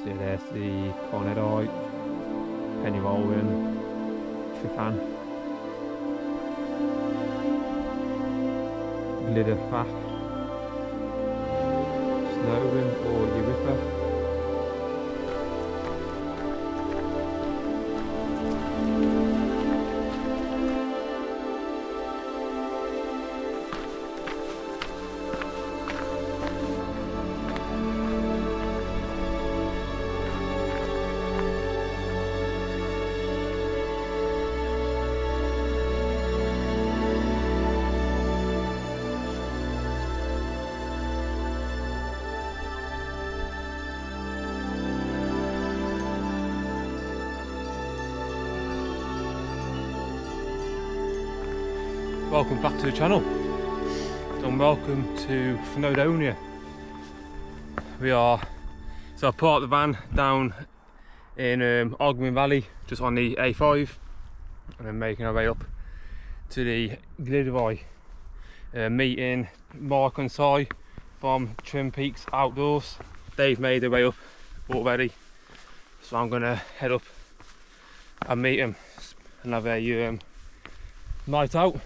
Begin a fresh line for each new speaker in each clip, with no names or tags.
See there's the Cornetoi, Pennyrowan, Trifan, Glidderfach, Snowden or Eureka. Welcome back to the channel and welcome to Snowdonia. So I parked the van down in Ogden Valley, just on the A5, and then making our way up to the Glidderoi, meeting Mark and Si from Trim Peaks Outdoors. They've made their way up already, so I'm going to head up and meet them and have a night out.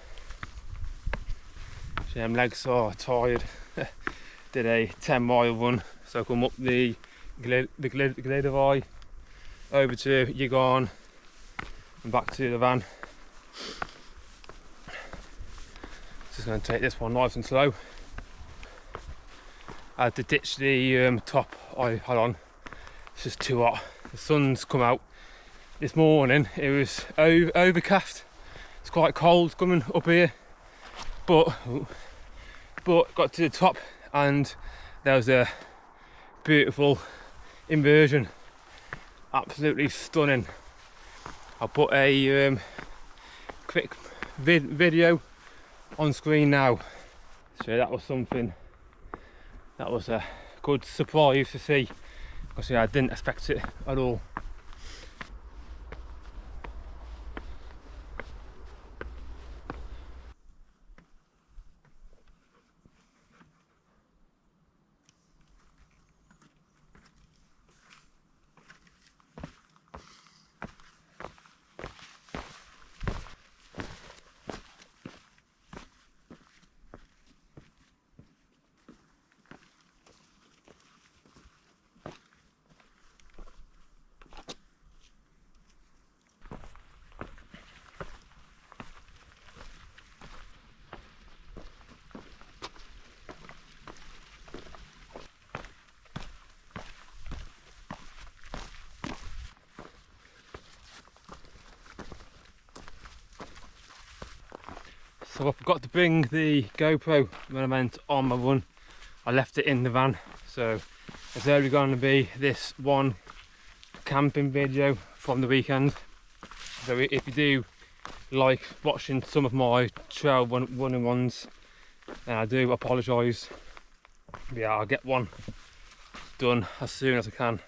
Them legs are tired. Did a 10-mile run, so I come up the Glidderoi over to Yigorn and back to the van. Just going to take this one nice and slow. I had to ditch the top I had on. It's just too hot. The sun's come out this morning. It was overcast. It's quite cold coming up here. But got to the top and there was a beautiful inversion, absolutely stunning. I'll put a quick video on screen now. So that was something, that was a good surprise to see, because I didn't expect it at all. So I forgot to bring the GoPro when I went on my run. I left it in the van, so it's only going to be this one camping video from the weekend. So if you do like watching some of my trail running ones, then I do apologise. Yeah, I'll get one done as soon as I can.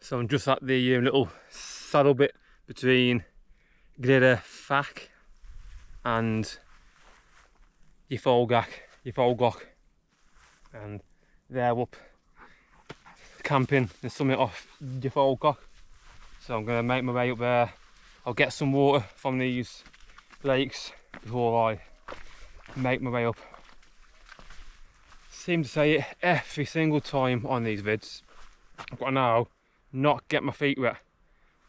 So I'm just at the little saddle bit between Glidderfach and Foel Goch, and they're up camping the summit off Foel Goch. So I'm going to make my way up there. I'll get some water from these lakes before I make my way up. Seem to say it every single time on these vids. I've got to now not get my feet wet,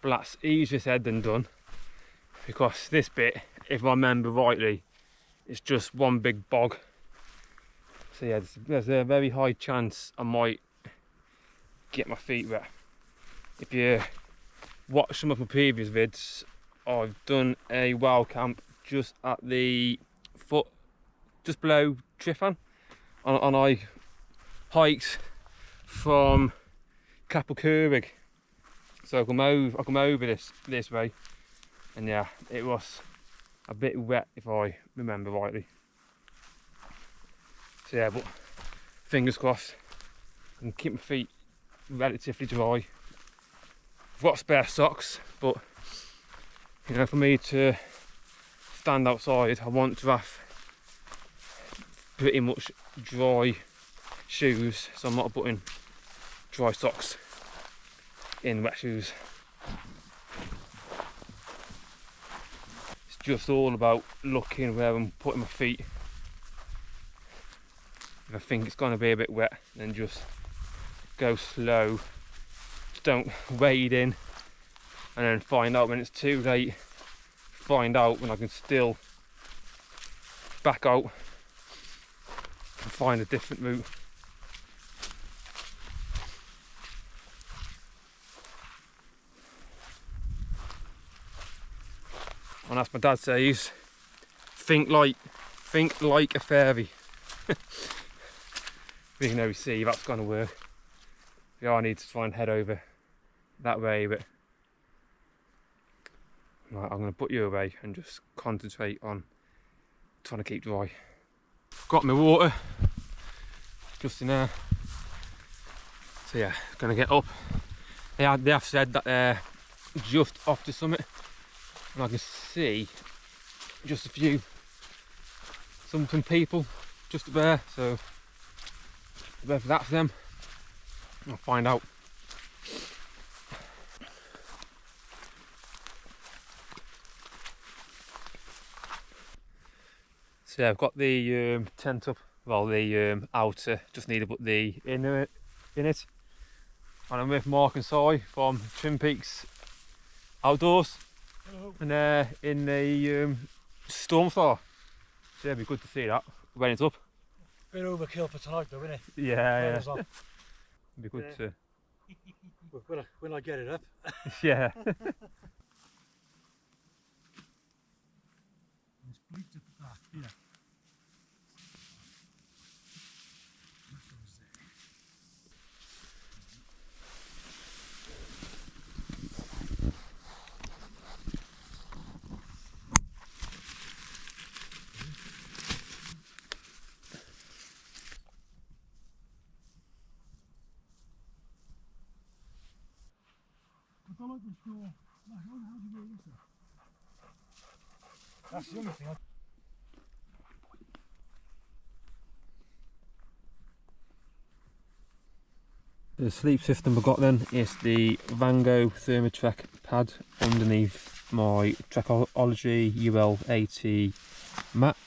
but that's easier said than done, because this bit, if I remember rightly, it's just one big bog. So yeah, there's a very high chance I might get my feet wet. If you watch some of my previous vids, I've done a wild camp just at the foot, just below Trifan, and I hiked from Capelcurig So I come over this way, and yeah, it was a bit wet if I remember rightly. So yeah, but fingers crossed, I can keep my feet relatively dry. I've got spare socks, but you know, for me to stand outside, I want to have pretty much dry shoes, so I'm not putting dry socks in wet shoes. It's just all about looking where I'm putting my feet. If I think it's going to be a bit wet, then just go slow. Just don't wade in and then find out when it's too late. Find out when I can still back out and find a different route. And as my dad says, think like a fairy. Even though we see that's going to work. Yeah, I need to try and head over that way, but right, I'm going to put you away and just concentrate on trying to keep dry. Got my water just in there. So yeah, going to get up. They have said that they're just off the summit, and I can see just a few something people just up there, so whether that's them, I'll find out. So yeah, I've got the tent up, well the outer, just need to put the inner in it. And I'm with Mark and Si from Twin Peaks Outdoors. Hello. And in the Stormstar. So yeah, it'd be good to see that when it's up.
Bit overkill for tonight though, isn't it?
Yeah, yeah. It'd be good to...
when I get it up.
Yeah.
Yeah. I like the straw. How do you do this? That's the only thing.
The sleep system I've got then is the Vango Thermotrek pad underneath my Trekology UL80 mat,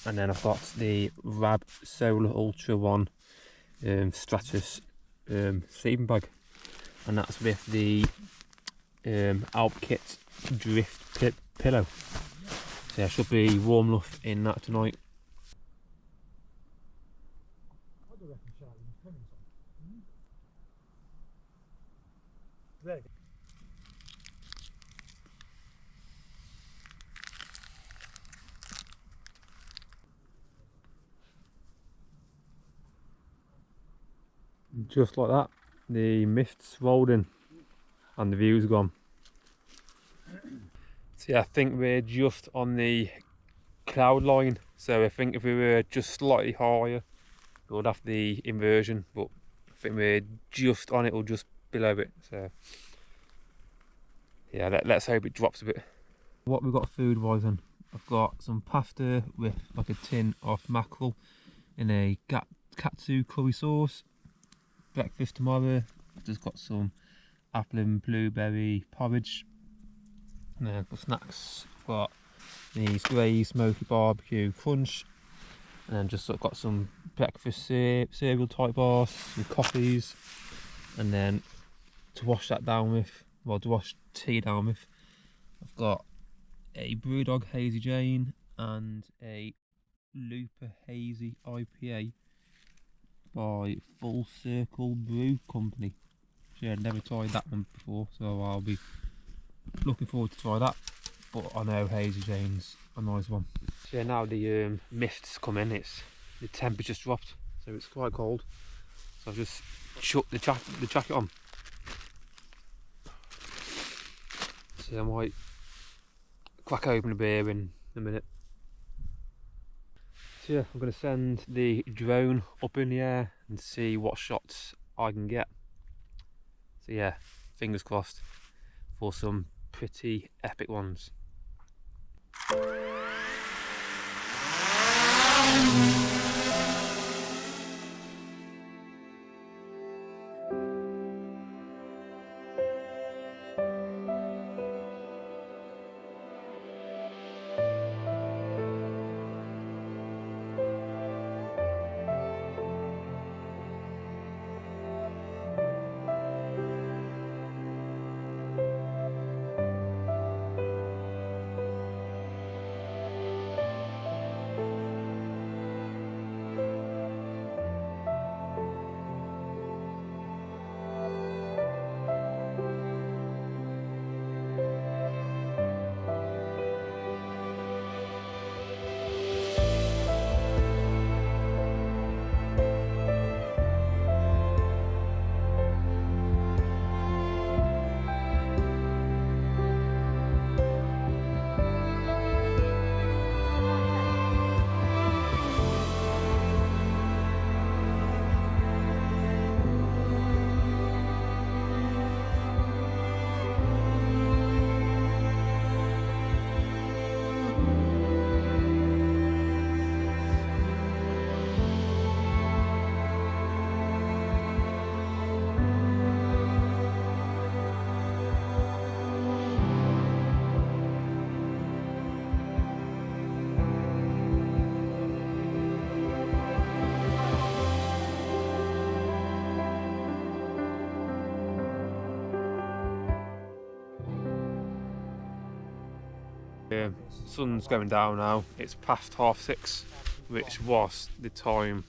and then I've got the Rab Solar Ultra One Stratus sleeping bag, and that's with the Alp Kit Drift pillow. So yeah, I should be warm enough in that tonight.
I do reckon Charlene's coming There you go.
Just like that, the mist's rolled in and the view's gone. So yeah, I think we're just on the cloud line, so I think if we were just slightly higher we would have the inversion, but I think we're just on it or just below it, so yeah, let's hope it drops a bit. What we've got food wise then, I've got some pasta with like a tin of mackerel in a katsu curry sauce. Breakfast tomorrow, I've just got some apple and blueberry porridge. And then for snacks, I've got these grey smoky barbecue crunch, and then just got some breakfast cereal type bars, some coffees, and then to wash that down with, well, to wash tea down with, I've got a Brewdog Hazy Jane and a Looper Hazy IPA by Full Circle Brew Company. So yeah, I've never tried that one before, so I'll be looking forward to try that. But I know Hazy Jane's a nice one. So yeah, now the mist's come in, the temperature's dropped, so it's quite cold. So I've just chucked the jacket on. So I might crack open a beer in a minute. So yeah, I'm going to send the drone up in the air and see what shots I can get. So yeah, fingers crossed for some pretty epic ones. Sun's going down now. It's past 6:30, which was the time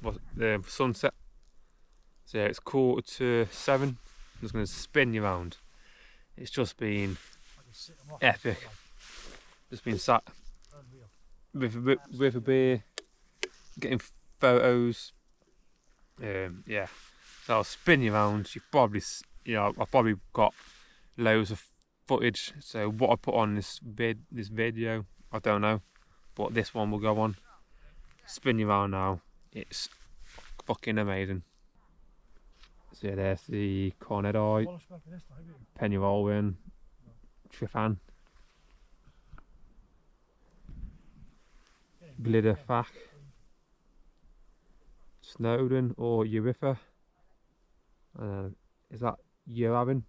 was the sunset. So yeah, it's 7:15. I'm just going to spin you around. It's just been epic. Just been sat with a beer, getting photos. Yeah, so I'll spin you around. You've probably, I've probably got loads of footage. So what I put on this video, I don't know, but this one will go on. Spin you around now. It's fucking amazing. So yeah, there's the Cornetite, Penny-Rowan, Trifan, Glitterfack, Snowden or Eureka. Is that Yoavin?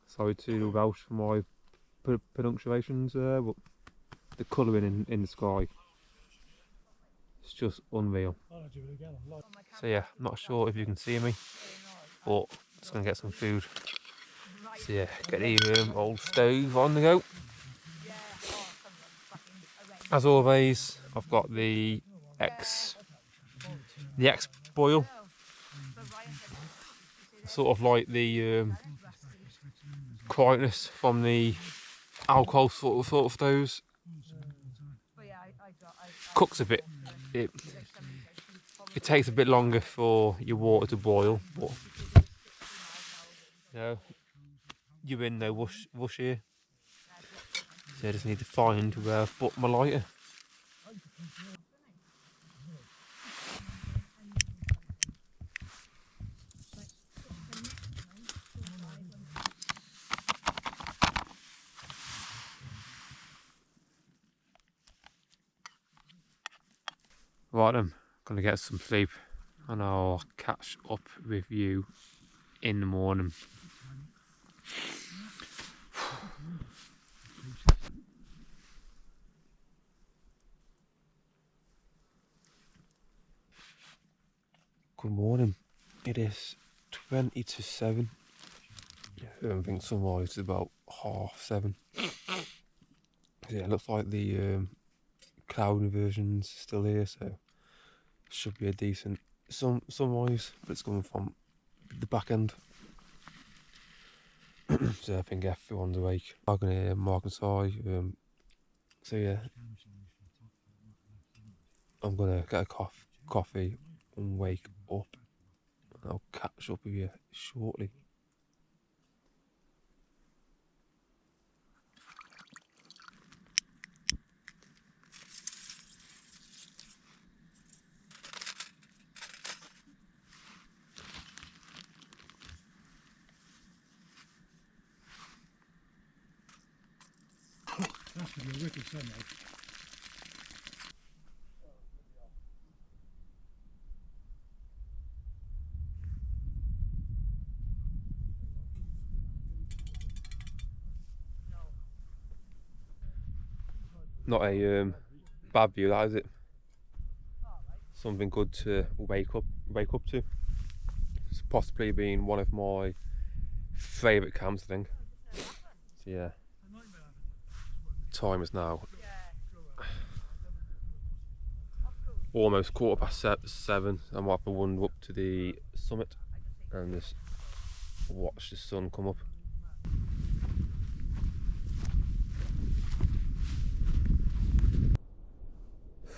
Sorry to Welsh for my pronunciations there, but the colouring in the sky, it's just unreal. So yeah, I'm not sure if you can see me, but just gonna get some food. So yeah, get the old stove on the go. As always, I've got the X boil, sort of like the quietness from the alcohol sort of stoves. Cooks a bit. It takes a bit longer for your water to boil, but you're in no rush here. So I just need to find where I've put my lighter. Right then, gonna get some sleep and I'll catch up with you in the morning. Good morning. It is 20 to 7. I don't think sunrise is about 7:30. Yeah, it looks like the cloud inversion's still here, so should be a decent sunrise, but it's coming from the back end. So I think everyone's awake. I'm gonna hear Mark and Si. So yeah, I'm gonna get a coffee and wake up. I'll catch up with you shortly.
to be a wicked sunlight.
Not a bad view, that is it? Something good to wake up to. It's possibly been one of my favourite camps, I think. So yeah, time is now almost 7:15. I'm off a wander up to the summit and just watch the sun come up.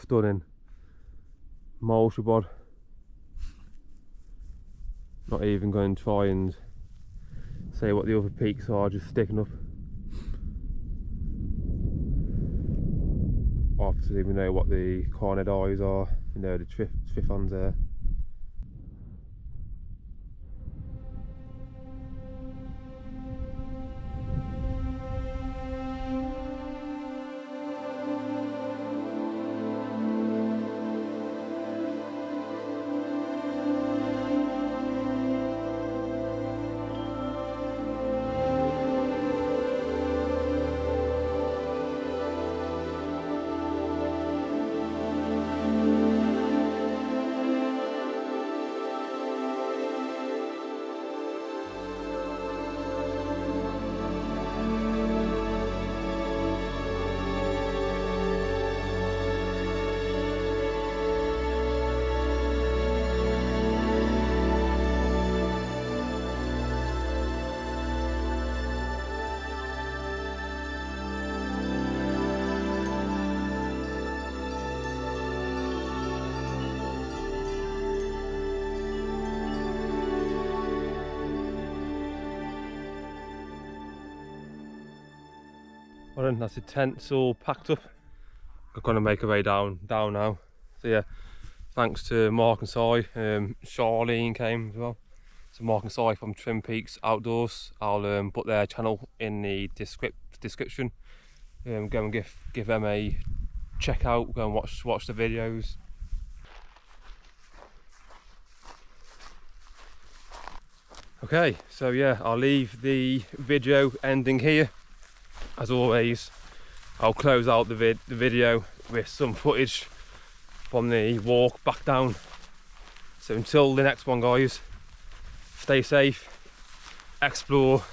Stunning mulch bod. Not even going to try and say what the other peaks are, just sticking up. Obviously we know what the cornered eyes are, you know, the Triffons there. Well then, that's the tents all packed up. I'm gonna make our way down now. So yeah, thanks to Mark and Si. Charlene came as well. So Mark and Si from Trim Peaks Outdoors. I'll put their channel in the description. Go and give them a check out. Go and watch the videos. Okay, so yeah, I'll leave the video ending here. As always, I'll close out the video with some footage from the walk back down. So until the next one, guys, stay safe, explore,